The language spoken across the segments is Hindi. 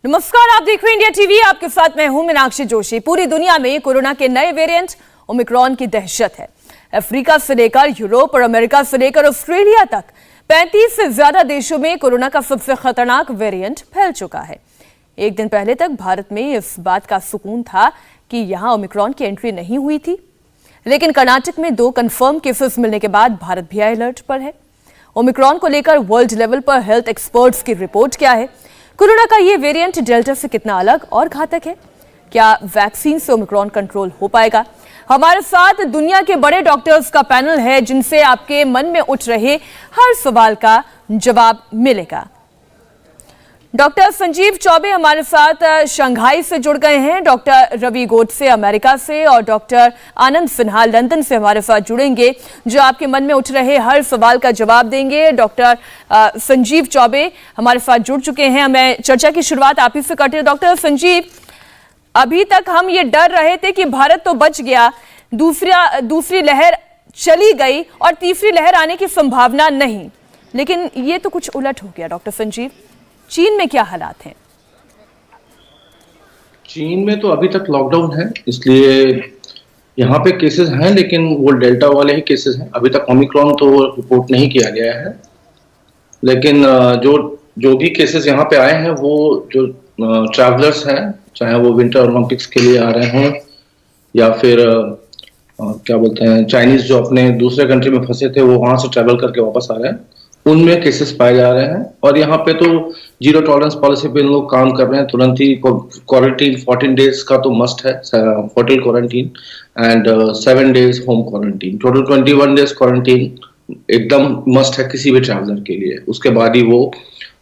नमस्कार, आप देख रहे हैं इंडिया टीवी। आपके साथ मैं हूं मीनाक्षी जोशी। पूरी दुनिया में कोरोना के नए वेरिएंट ओमिक्रॉन की दहशत है। अफ्रीका से लेकर यूरोप और अमेरिका से लेकर ऑस्ट्रेलिया तक 35 से ज्यादा देशों में कोरोना का सबसे खतरनाक वेरिएंट फैल चुका है। एक दिन पहले तक भारत में इस बात का सुकून था कि यहां ओमिक्रॉन की एंट्री नहीं हुई थी, लेकिन कर्नाटक में 2 कंफर्म केसेस मिलने के बाद भारत भी अलर्ट पर है। ओमिक्रॉन को लेकर वर्ल्ड लेवल पर हेल्थ एक्सपर्ट्स की रिपोर्ट क्या है? कोरोना का ये वेरिएंट डेल्टा से कितना अलग और घातक है? क्या वैक्सीन से ओमिक्रॉन कंट्रोल हो पाएगा? हमारे साथ दुनिया के बड़े डॉक्टर्स का पैनल है, जिनसे आपके मन में उठ रहे हर सवाल का जवाब मिलेगा। डॉक्टर संजीव चौबे हमारे साथ शंघाई से जुड़ गए हैं, डॉक्टर रवि गोडसे अमेरिका से और डॉक्टर आनंद सिन्हा लंदन से हमारे साथ जुड़ेंगे, जो आपके मन में उठ रहे हर सवाल का जवाब देंगे। डॉक्टर संजीव चौबे हमारे साथ जुड़ चुके हैं। मैं चर्चा की शुरुआत आप ही से करते हैं। डॉक्टर संजीव, अभी तक हम ये डर रहे थे कि भारत तो बच गया, दूसरी लहर चली गई और तीसरी लहर आने की संभावना नहीं, लेकिन ये तो कुछ उलट हो गया। डॉक्टर संजीव, चीन में क्या हालात हैं? चीन में तो अभी तक लॉकडाउन है, इसलिए यहाँ पे केसेस हैं, लेकिन वो डेल्टा वाले ही केसेस हैं। अभी तक ओमिक्रॉन तो रिपोर्ट नहीं किया गया है, लेकिन जो भी केसेस यहाँ पे आए हैं वो जो ट्रैवलर्स हैं, चाहे वो विंटर ओलंपिक्स के लिए आ रहे हों या फिर क्या बोलते हैं चाइनीज जो अपने दूसरे कंट्री में फंसे थे वो वहां से ट्रैवल करके वापस आ रहे हैं, उनमें केसेस पाए जा रहे हैं। और यहाँ पे तो जीरो टॉलरेंस पॉलिसी पे इन लोग काम कर रहे हैं। तुरंत ही क्वारंटीन 14 डेज का तो मस्ट है, hotel quarantine and 7 days home quarantine, total 21 days quarantine एकदम मस्ट है किसी भी ट्रैवलर के लिए। उसके बाद ही वो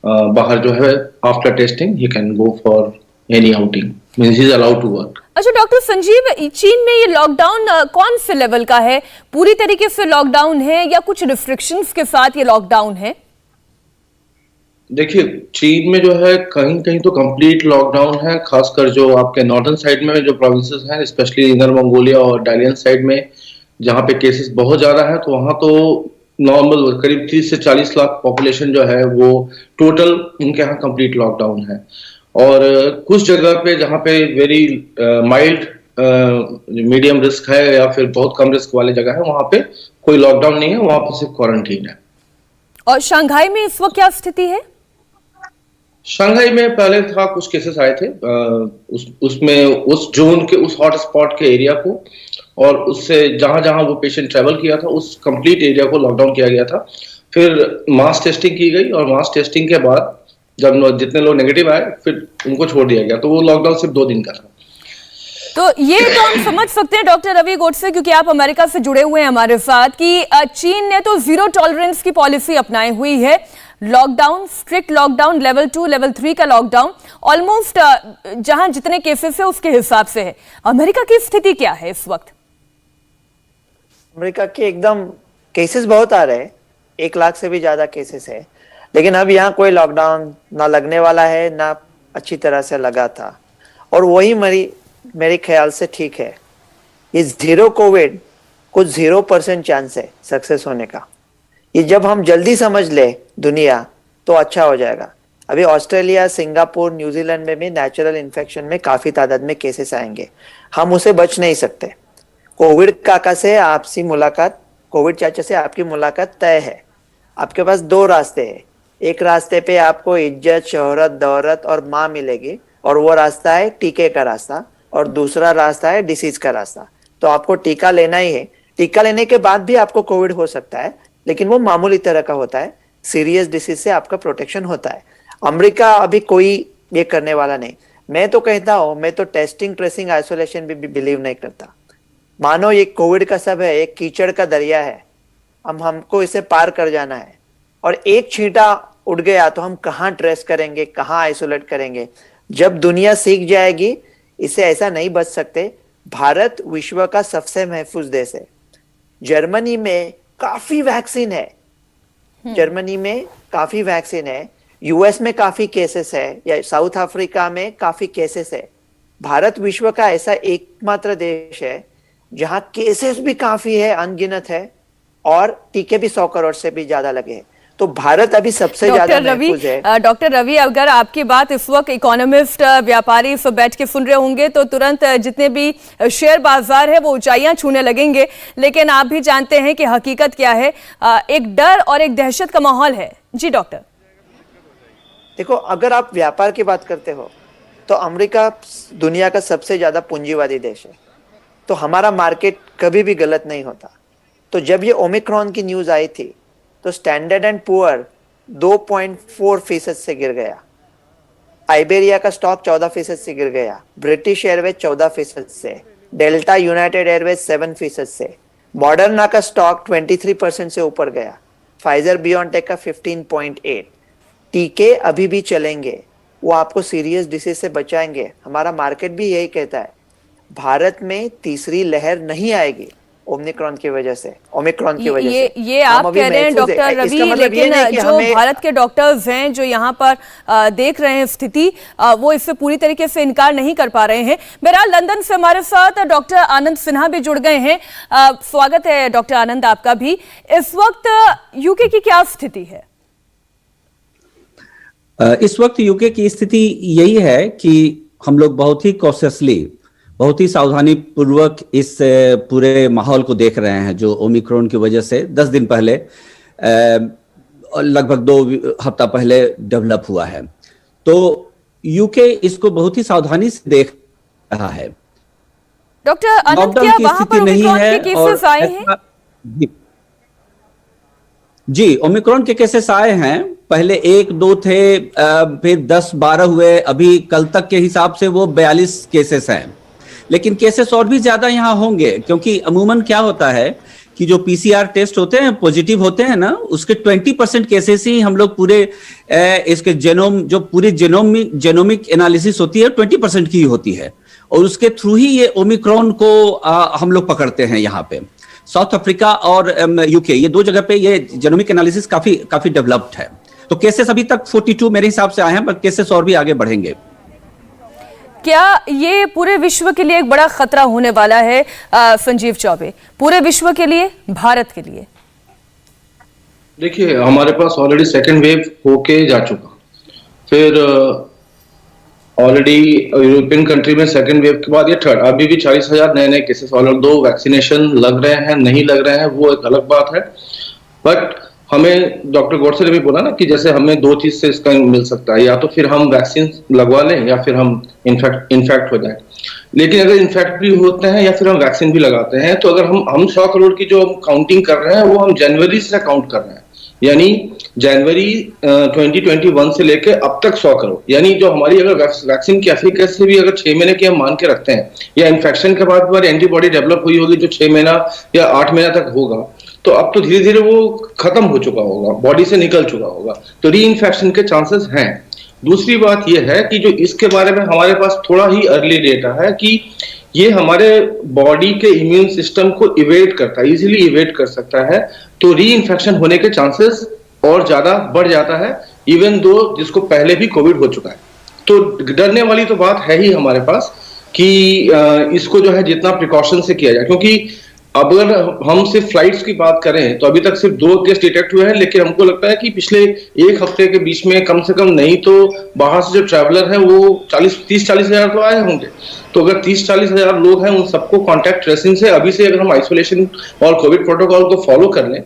बाहर जो है after testing he can go for any outing, means he is allowed to work. अच्छा डॉक्टर संजीव, चीन में ये लॉकडाउन कौन से लेवल का है? पूरी तरीके से लॉकडाउन है या कुछ रिस्ट्रिक्शंस के साथ ये लॉकडाउन है? देखिए, चीन में जो है कहीं कहीं तो कंप्लीट लॉकडाउन है, खासकर जो आपके नॉर्दर्न साइड में जो प्रोविंसेस हैं, स्पेशली इनर मंगोलिया और डालियन साइड में जहाँ पे केसेस बहुत ज्यादा है, तो वहाँ तो नॉर्मल करीब 30 से 40 लाख पॉपुलेशन जो है वो टोटल उनके यहाँ कंप्लीट लॉकडाउन है। और कुछ जगह पे जहाँ पे वेरी माइल्ड मीडियम रिस्क है या फिर बहुत कम रिस्क वाले जगह है, वहाँ पे कोई लॉकडाउन नहीं है, वहाँ पे सिर्फ क्वारंटीन है। और शंघाई में इस वक्त क्या स्थिति है? शंघाई में पहले था कुछ केसेस आए थे, उसमें उस जोन के उस हॉट स्पॉट के एरिया को और उससे जहां जहां वो पेशेंट ट्रेवल किया था उस कंप्लीट एरिया को लॉकडाउन किया गया था। फिर मास टेस्टिंग की गई और मास टेस्टिंग के बाद जब जितने लोग नेगेटिव आए फिर उनको छोड़ दिया गया, तो वो लॉकडाउन सिर्फ 2 दिन का था। तो ये तो हम समझ सकते हैं डॉक्टर रवि गोडसे, क्योंकि आप अमेरिका से जुड़े हुए हैं हमारे साथ, कि चीन ने तो जीरो टॉलरेंस की पॉलिसी अपनाई हुई है। Lockdown, strict lockdown, level 2 level 3 का लॉकडाउन ऑलमोस्ट जहां जितने केसेस है उसके हिसाब से है। अमेरिका की स्थिति क्या है इस वक्त? अमेरिका के एकदम केसेस बहुत आ रहे हैं, 1 लाख से भी ज्यादा केसेस है, लेकिन अब यहाँ कोई लॉकडाउन ना लगने वाला है ना अच्छी तरह से लगा था, और वही मेरे ख्याल से ठीक है। ये जीरो कोविड कुछ 0% चांस है सक्सेस होने का। ये जब हम जल्दी समझ ले दुनिया तो अच्छा हो जाएगा। अभी ऑस्ट्रेलिया, सिंगापुर, न्यूजीलैंड में भी नेचुरल इन्फेक्शन में काफी तादाद में केसेस आएंगे, हम उसे बच नहीं सकते। कोविड काका से आपसी मुलाकात, कोविड चाचा से आपकी मुलाकात तय है। आपके पास 2 रास्ते हैं। एक रास्ते पे आपको इज्जत, शोहरत, दौलत और माँ मिलेगी, और वो रास्ता है टीके का रास्ता, और दूसरा रास्ता है डिसीज का रास्ता। तो आपको टीका लेना ही है। टीका लेने के बाद भी आपको कोविड हो सकता है, लेकिन वो मामूली तरह का होता है, सीरियस डिसीज से आपका प्रोटेक्शन होता है। अमेरिका अभी कोई ये करने वाला नहीं। मैं तो कहता हूँ, मैं तो टेस्टिंग, ट्रेसिंग, आइसोलेशन भी बिलीव नहीं करता। मानो ये कोविड का सब है, एक कीचड़ का दरिया है, हमको इसे पार कर जाना है, और एक छींटा उड़ गया तो हम कहाँ ट्रेस करेंगे, कहाँ आइसोलेट करेंगे? जब दुनिया सीख जाएगी, इसे ऐसा नहीं बच सकते। भारत विश्व का सबसे महफूज देश है। जर्मनी में काफी वैक्सीन है, जर्मनी में काफी वैक्सीन है, यूएस में काफी केसेस है, या साउथ अफ्रीका में काफी केसेस है। भारत विश्व का ऐसा एकमात्र देश है जहां केसेस भी काफी है, अनगिनत है, और टीके भी 100 करोड़ से भी ज्यादा लगे हैं। तो भारत अभी सबसे ज्यादा महफूज है। डॉक्टर रवि, अगर आपकी बात इस वक्त इकोनॉमिस्ट व्यापारी इस बैठ के सुन रहे होंगे तो तुरंत जितने भी शेयर बाजार है वो ऊंचाइयां छूने लगेंगे, लेकिन आप भी जानते हैं कि हकीकत क्या है, एक डर और एक दहशत का माहौल है। जी डॉक्टर। देखो, अगर आप व्यापार की बात करते हो तो अमेरिका दुनिया का सबसे ज्यादा पूंजीवादी देश है, तो हमारा मार्केट कभी भी गलत नहीं होता। तो जब ये ओमिक्रॉन की न्यूज आई थी तो स्टैंडर्ड एंड पुअर 2.4% से गिर गया, आइबेरिया का स्टॉक 14% से गिर गया, ब्रिटिश एयरवेज 14% से, डेल्टा यूनाइटेड एयरवेज 7% से, मॉडर्ना का स्टॉक 23% से ऊपर गया, फाइजर बियोनटेक का 15.8। टीके अभी भी चलेंगे, वो आपको सीरियस डिसीज से बचाएंगे। हमारा मार्केट भी यही कहता है, भारत में तीसरी लहर नहीं आएगी ओमिक्रॉन की वजह से, ओमिक्रॉन की वजह से। ये आप कह रहे हैं डॉक्टर रवि, लेकिन जो भारत के डॉक्टर्स हैं जो यहाँ पर देख रहे हैं स्थिति, वो इससे पूरी तरीके से इनकार नहीं कर पा रहे हैं। बहरहाल लंदन से हमारे साथ डॉक्टर आनंद सिन्हा भी जुड़ गए हैं। स्वागत है डॉक्टर आनंद आपका भी। इस वक्त यूके की क्या स्थिति है? इस वक्त यूके की स्थिति यही है कि हम लोग बहुत ही कॉशियसली, बहुत ही सावधानी पूर्वक इस पूरे माहौल को देख रहे हैं जो ओमिक्रॉन की वजह से 10 दिन पहले, लगभग 2 हफ्ता पहले डेवलप हुआ है। तो यूके इसको बहुत ही सावधानी से देख रहा है। डॉक्टर आनंद, क्या वहां पर ओमिक्रॉन के केसेस आए हैं? जी, ओमिक्रॉन के केसेस आए हैं। पहले 1-2 थे, फिर 10-12 हुए, अभी कल तक के हिसाब से वो 42 केसेस हैं। लेकिन केसेस और भी ज्यादा यहाँ होंगे, क्योंकि अमूमन क्या होता है कि जो पीसीआर टेस्ट होते हैं, पॉजिटिव होते हैं ना, उसके 20% केसेस ही हम लोग पूरे इसके जेनोम, जो पूरी जेनोमिक एनालिसिस होती है 20% की होती है, और उसके थ्रू ही ये ओमिक्रॉन को हम लोग पकड़ते हैं। यहाँ पे साउथ अफ्रीका और यूके, ये 2 जगह पे ये जेनोमिक एनालिसिस काफी डेवलप्ड है। तो केसेस अभी तक 42 मेरे हिसाब से आए हैं, पर केसेस और भी आगे बढ़ेंगे। क्या ये पूरे विश्व के लिए एक बड़ा खतरा होने वाला है संजीव चौबे, पूरे विश्व के लिए, भारत के लिए? देखिए, हमारे पास ऑलरेडी सेकेंड वेव होके जा चुका, फिर ऑलरेडी यूरोपियन कंट्री में सेकेंड वेव के बाद ये थर्ड, अभी भी 40,000 नए केसेस, ऑलरेडी 2 वैक्सीनेशन लग रहे हैं, नहीं लग रहे हैं, वो एक अलग बात है। बट हमें डॉक्टर गोडसे ने भी बोला ना कि जैसे हमें 2 चीज से इसका मिल सकता है, या तो फिर हम वैक्सीन लगवा लें या फिर हम इन्फेक्ट हो जाए। लेकिन अगर इन्फेक्ट भी होते हैं या फिर हम वैक्सीन भी लगाते हैं, तो अगर हम 100 करोड़ की जो काउंटिंग कर रहे हैं वो हम जनवरी से काउंट कर रहे हैं, यानी जनवरी 2021 से लेके अब तक 100 करोड़, यानी जो हमारी अगर वैक्सीन की एफिकेसी भी अगर 6 महीने की हम मान के रखते हैं, या इन्फेक्शन के बाद हमारी एंटीबॉडी डेवलप हुई होगी जो 6 महीना या 8 महीना तक होगा, तो अब तो धीरे धीरे वो खत्म हो चुका होगा, बॉडी से निकल चुका होगा, तो री इन्फेक्शन के चांसेस हैं। दूसरी बात यह है कि जो इसके बारे में हमारे पास थोड़ा ही अर्ली डेटा है कि ये हमारे बॉडी के इम्यून सिस्टम को इवेट करता है, इजीली इवेट कर सकता है, तो री इन्फेक्शन होने के चांसेस और ज्यादा बढ़ जाता है, इवन दो जिसको पहले भी कोविड हो चुका है। तो डरने वाली तो बात है ही हमारे पास कि इसको जो है जितना प्रिकॉशन से किया जाए, क्योंकि अब अगर हम सिर्फ फ्लाइट्स की बात करें तो अभी तक सिर्फ 2 केस डिटेक्ट हुए हैं, लेकिन हमको लगता है कि पिछले 1 हफ्ते के बीच में कम से कम नहीं तो बाहर से जो ट्रैवलर है वो 30-40 हजार तो आए होंगे। तो अगर 30-40 हजार लोग हैं, उन सबको कॉन्टैक्ट ट्रेसिंग से अभी से अगर हम आइसोलेशन और कोविड प्रोटोकॉल को फॉलो कर लें,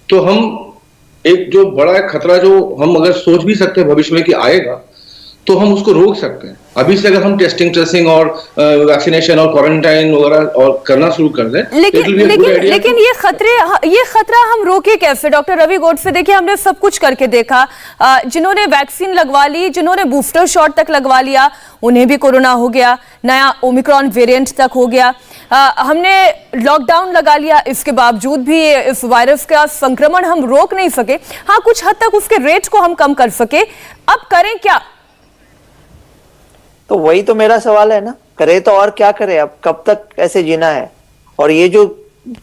तो हम एक जो बड़ा खतरा जो हम अगर सोच भी सकते हैं भविष्य में कि आएगा, तो हम उसको रोक सकते हैं। अभी से अगर हम टेस्टिंग, ट्रेसिंग और वैक्सीनेशन और क्वारंटाइन वगैरह और करना शुरू कर दें, लेकिन ये खतरा हम रोके कैसे? डॉक्टर रवि गोडसे, देखिए हमने सब कुछ करके देखा, जिन्होंने वैक्सीन लगवा ली, जिन्होंने बूस्टर शॉट तक लगवा लिया, उन्हें भी कोरोना हो गया, नया ओमिक्रॉन वेरिएंट तक हो गया। हमने लॉकडाउन लगा लिया, इसके बावजूद भी इस वायरस का संक्रमण हम रोक नहीं सके। हाँ, कुछ हद तक उसके रेट को हम कम कर सके, अब करें क्या? तो वही तो मेरा सवाल है ना, करे तो और क्या करे, अब कब तक ऐसे जीना है? और ये जो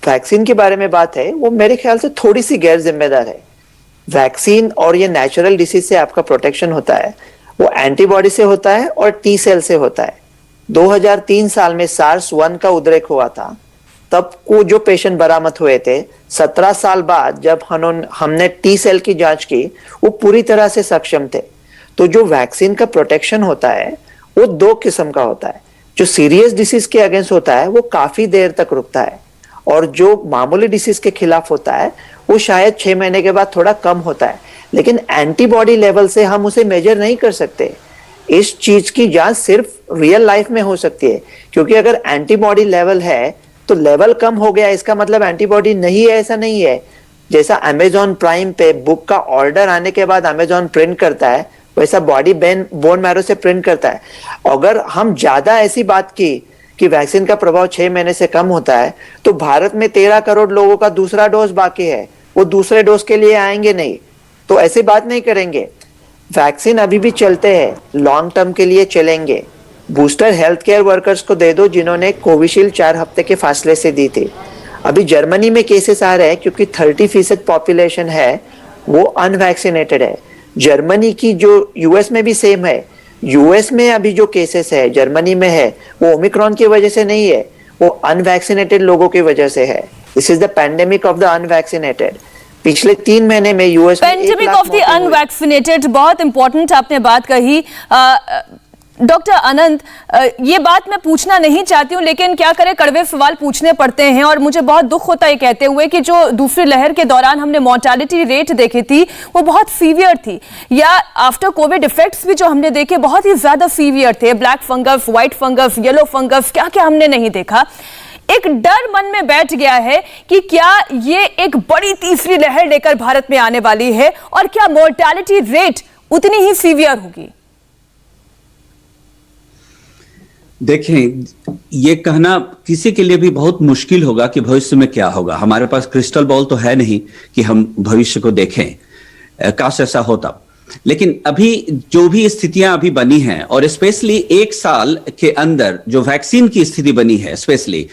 वैक्सीन के बारे में बात है, वो मेरे ख्याल से थोड़ी सी गैर जिम्मेदार है। वैक्सीन और ये नेचुरल डिसीज से आपका प्रोटेक्शन होता है, वो एंटीबॉडी से होता है और टी सेल से होता है। 2003 साल में सार्स 1 का उद्रेक हुआ था, तब को जो पेशेंट बरामद हुए थे 17 साल बाद जब हमने टी सेल की जांच की, वो पूरी तरह से सक्षम थे। तो जो वैक्सीन का प्रोटेक्शन होता है वो दो किस्म का होता है। जो सीरियस डिसीज के अगेंस्ट होता है वो काफी देर तक रुकता है, और जो मामूली डिसीज के खिलाफ होता है वो शायद 6 महीने के बाद थोड़ा कम होता है। लेकिन एंटीबॉडी लेवल से हम उसे मेजर नहीं कर सकते। इस चीज की जांच सिर्फ रियल लाइफ में हो सकती है, क्योंकि अगर एंटीबॉडी लेवल है तो लेवल कम हो गया इसका मतलब एंटीबॉडी नहीं है, ऐसा नहीं है। जैसा अमेजॉन प्राइम पे बुक का ऑर्डर आने के बाद अमेजॉन प्रिंट करता है, वैसा बॉडी बोन मैरो से प्रिंट करता है। अगर हम ज्यादा ऐसी बात की कि वैक्सीन का प्रभाव 6 महीने से कम होता है, तो भारत में 13 करोड़ लोगों का दूसरा डोज बाकी है, वो दूसरे डोज के लिए आएंगे नहीं। तो ऐसी बात नहीं करेंगे। वैक्सीन अभी भी चलते हैं, लॉन्ग टर्म के लिए चलेंगे। बूस्टर हेल्थ केयर वर्कर्स को दे दो जिन्होंने कोविशील्ड 4 हफ्ते के फासले से दी थी। अभी जर्मनी में केसेस आ रहे हैं क्योंकि 30% पॉपुलेशन है वो अनवैक्सीनेटेड है। जर्मनी की जो यूएस में भी सेम है, यूएस में अभी जो केसेस है जर्मनी में है वो ओमिक्रॉन की वजह से नहीं है, वो अनवैक्सीनेटेड लोगों की वजह से है। This is the pandemic of the unvaccinated. पिछले 3 महीने में यूएस में पेंडेमिक ऑफ द अनवैक्सीनेटेड, बहुत इंपॉर्टेंट आपने बात कही। डॉक्टर अनंत, ये बात मैं पूछना नहीं चाहती हूँ, लेकिन क्या करें, कड़वे सवाल पूछने पड़ते हैं। और मुझे बहुत दुख होता है कहते हुए कि जो दूसरी लहर के दौरान हमने मोर्टालिटी रेट देखी थी वो बहुत सीवियर थी, या आफ्टर कोविड इफेक्ट्स भी जो हमने देखे बहुत ही ज्यादा सीवियर थे। Black fungus, white fungus, yellow fungus, क्या क्या हमने नहीं देखा। एक डर मन में बैठ गया है कि क्या ये एक बड़ी तीसरी लहर लेकर भारत में आने वाली है, और क्या मोर्टालिटी रेट उतनी ही सीवियर होगी? देखें, ये कहना किसी के लिए भी बहुत मुश्किल होगा कि भविष्य में क्या होगा। हमारे पास क्रिस्टल बॉल तो है नहीं कि हम भविष्य को देखें, काश ऐसा होता। लेकिन अभी जो भी स्थितियां अभी बनी हैं, और स्पेशली 1 साल के अंदर जो वैक्सीन की स्थिति बनी है स्पेशली,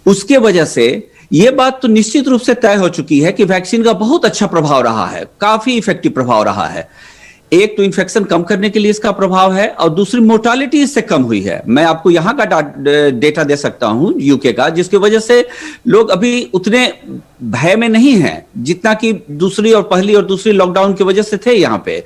उसके वजह से यह बात तो निश्चित रूप से तय हो चुकी है कि वैक्सीन का बहुत अच्छा प्रभाव रहा है, काफी इफेक्टिव प्रभाव रहा है। एक तो इन्फेक्शन कम करने के लिए इसका प्रभाव है, और दूसरी मोर्टालिटी इससे कम हुई है। मैं आपको यहां का डेटा दे सकता हूं यूके का, जिसकी वजह से लोग अभी उतने भय में नहीं हैं जितना कि दूसरी और पहली और दूसरी लॉकडाउन की वजह से थे यहां पे।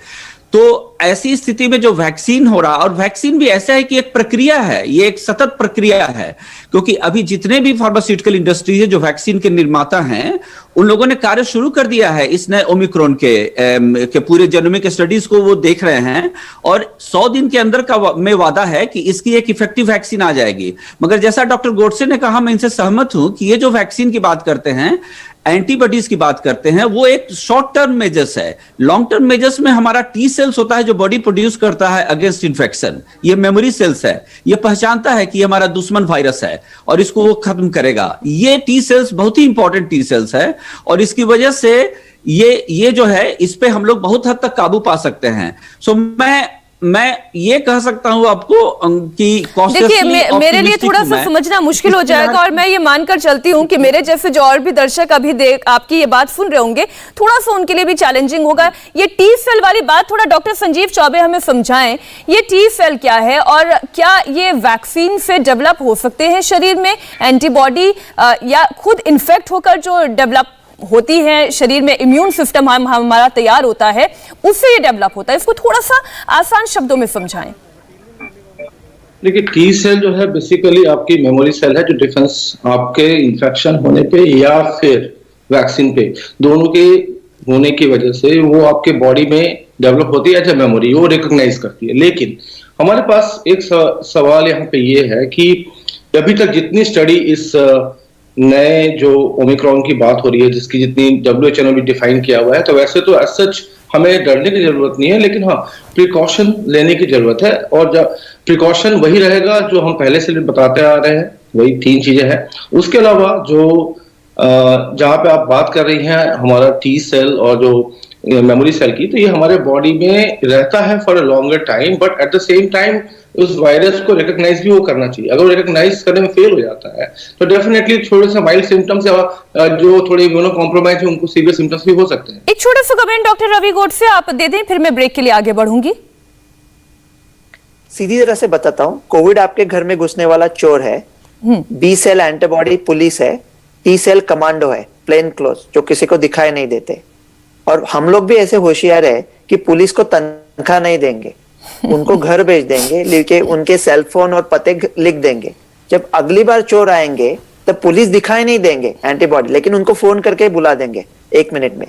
तो ऐसी स्थिति में जो वैक्सीन हो रहा, और वैक्सीन भी ऐसा है कि एक प्रक्रिया है, ये एक सतत प्रक्रिया है, क्योंकि अभी जितने भी फार्मास्यूटिकल इंडस्ट्रीज है जो वैक्सीन के निर्माता हैं, उन लोगों ने कार्य शुरू कर दिया है इस नए ओमिक्रॉन के पूरे जेनोमिक स्टडीज को वो देख रहे हैं, और 100 दिन के अंदर का में वादा है कि इसकी एक इफेक्टिव वैक्सीन आ जाएगी। मगर जैसा डॉक्टर गोडसे ने कहा, मैं इनसे सहमत हूं कि ये जो वैक्सीन की बात करते हैं, एंटीबॉडीज की बात करते हैं, वो एक शॉर्ट टर्म मेजर्स है। लॉन्ग टर्म मेजर्स में हमारा टी सेल्स होता है जो बॉडी प्रोड्यूस करता है अगेंस्ट इन्फेक्शन। ये मेमोरी सेल्स है, ये पहचानता है कि ये हमारा दुश्मन वायरस है और इसको वो खत्म करेगा। ये टी सेल्स बहुत ही इंपॉर्टेंट टी सेल्स है, और इसकी वजह से ये जो है, इस पे हम लोग बहुत हद तक काबू पा सकते हैं। सो मैं ये कह सकता हूं आपको कि देखिए, मेरे लिए थोड़ा सा समझना मुश्किल हो जाएगा, और मैं ये मानकर चलती हूं कि मेरे जैसे जो और भी दर्शक अभी आपकी ये बात सुन रहे होंगे, थोड़ा सा उनके लिए भी चैलेंजिंग होगा। ये टी सेल वाली बात थोड़ा डॉक्टर संजीव चौबे हमें समझाएं। ये टी सेल क्या है, और क्या ये वैक्सीन से डेवलप हो सकते हैं शरीर में एंटीबॉडी, या खुद इन्फेक्ट होकर जो डेवलप होती है शरीर में, इम्यून सिस्टम हमारा तैयार होता है, उससे ये डेवलप होता है? इसको थोड़ा सा आसान शब्दों में समझाएं। देखिए, टी सेल जो है बेसिकली आपकी मेमोरी सेल है, जो डिफेंस आपके इन्फेक्शन होने पे या फिर वैक्सीन पे, दोनों के होने की वजह से वो आपके बॉडी में डेवलप होती है एज ए मेमोरी, वो रिकॉग्नाइज करती है। लेकिन हमारे पास एक सवाल यहाँ पे ये है कि अभी तक जितनी स्टडी इस नए जो ओमिक्रॉन की बात हो रही है, जिसकी जितनी WHO ने भी डिफाइन किया हुआ है, तो वैसे तो एज सच हमें डरने की जरूरत नहीं है, लेकिन हाँ, प्रिकॉशन लेने की जरूरत है। और जब प्रिकॉशन वही रहेगा जो हम पहले से बताते आ रहे हैं, वही 3 चीजें हैं। उसके अलावा जो जहां पे आप बात कर रही हैं हमारा टी सेल और जो मेमोरी सेल की, तो ये हमारे बॉडी में रहता है for a longer time, but at the same time उस वायरस को रिकॉग्नाइज भी वो करना चाहिए। अगर वो रिकॉग्नाइज करने में फेल हो जाता है तो डेफिनेटली थोड़े से माइल्ड सिम्टम्स या जो थोड़े इम्यूनो कॉम्प्रोमाइज है उनको सीवियर सिम्टम्स भी हो सकते हैं। एक छोटा सा कमेंट डॉक्टर रवि गोडसे आप दे दें, फिर मैं ब्रेक के लिए आगे बढ़ूंगी। सीधी तरह से बताता हूं, कोविड आपके घर में घुसने वाला चोर है, बी सेल एंटीबॉडी पुलिस है, टी सेल कमांडो है, प्लेन क्लोज, जो किसी को दिखाई नहीं देते। और हम लोग भी ऐसे होशियार है कि पुलिस को तनख्वाह नहीं देंगे, उनको घर भेज देंगे, लेके उनके सेल फोन और पते लिख देंगे। जब अगली बार चोर आएंगे तब पुलिस दिखाई नहीं देंगे एंटीबॉडी, लेकिन उनको फोन करके बुला देंगे 1 मिनट में।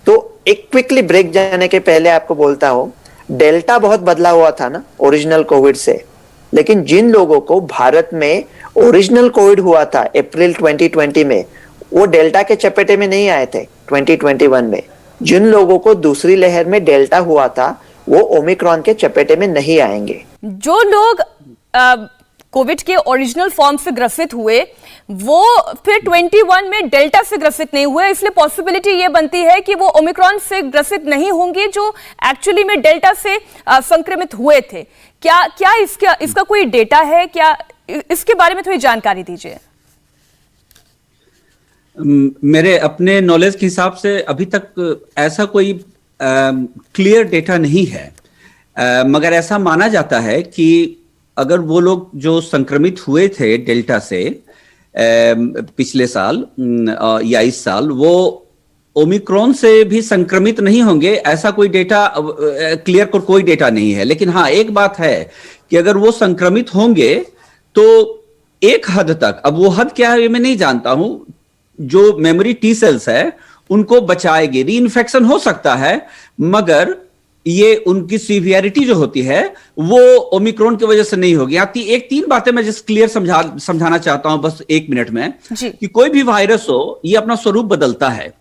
तो एक क्विकली ब्रेक जाने के पहले आपको बोलता हूं, डेल्टा बहुत बदला हुआ था ना ओरिजिनल कोविड से, लेकिन जिन लोगों को भारत में ओरिजिनल कोविड हुआ था अप्रैल 2020 में, वो डेल्टा के चपेटे में नहीं आए थे 2021 में। जिन लोगों को दूसरी लहर में डेल्टा हुआ था वो ओमिक्रॉन के चपेटे में नहीं आएंगे। जो लोग कोविड के ओरिजिनल फॉर्म से ग्रसित हुए वो फिर 21 में डेल्टा से ग्रसित नहीं हुए, इसलिए पॉसिबिलिटी ये बनती है कि वो ओमिक्रॉन से ग्रसित नहीं होंगे जो एक्चुअली में डेल्टा से संक्रमित हुए थे। क्या इसका कोई डेटा है? क्या इसके बारे में थोड़ी जानकारी दीजिए। मेरे अपने नॉलेज के हिसाब से अभी तक ऐसा कोई क्लियर डेटा नहीं है, मगर ऐसा माना जाता है कि अगर वो लोग जो संक्रमित हुए थे डेल्टा से पिछले साल या इस साल, वो ओमिक्रॉन से भी संक्रमित नहीं होंगे, ऐसा कोई डेटा क्लियर कोई डेटा नहीं है। लेकिन हाँ, एक बात है कि अगर वो संक्रमित होंगे तो एक हद तक, अब वो हद क्या है ये मैं नहीं जानता हूं, जो मेमोरी टी सेल्स है उनको बचाएगी। री इन्फेक्शन हो सकता है, मगर ये उनकी सीवियरिटी जो होती है वो ओमिक्रॉन की वजह से नहीं होगी। यहाँ 3 बातें मैं जस्ट क्लियर समझाना चाहता हूं बस 1 मिनट में, कि कोई भी वायरस हो ये अपना स्वरूप बदलता है।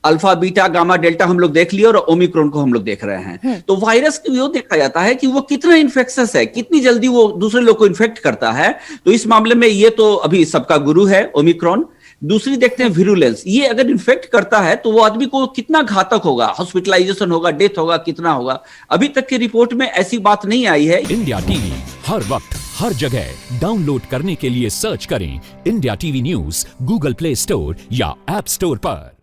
अल्फा, बीटा, गामा, डेल्टा हम लोग देख लिए और ओमिक्रॉन को हम लोग देख रहे हैं। तो वायरस को ये देखा जाता है कि वो कितना इन्फेक्शस है, कितनी जल्दी वो दूसरे लोग को इन्फेक्ट करता है। तो इस मामले में ये तो अभी सबका गुरु है ओमिक्रॉन। दूसरी देखते हैं विरुलेंस, ये अगर इन्फेक्ट करता है तो वो आदमी को कितना घातक होगा, हॉस्पिटलाइजेशन होगा, डेथ होगा, कितना होगा। अभी तक की रिपोर्ट में ऐसी बात नहीं आई है। इंडिया टीवी हर वक्त हर जगह डाउनलोड करने के लिए सर्च करें India TV news Google play store या ऐप स्टोर पर।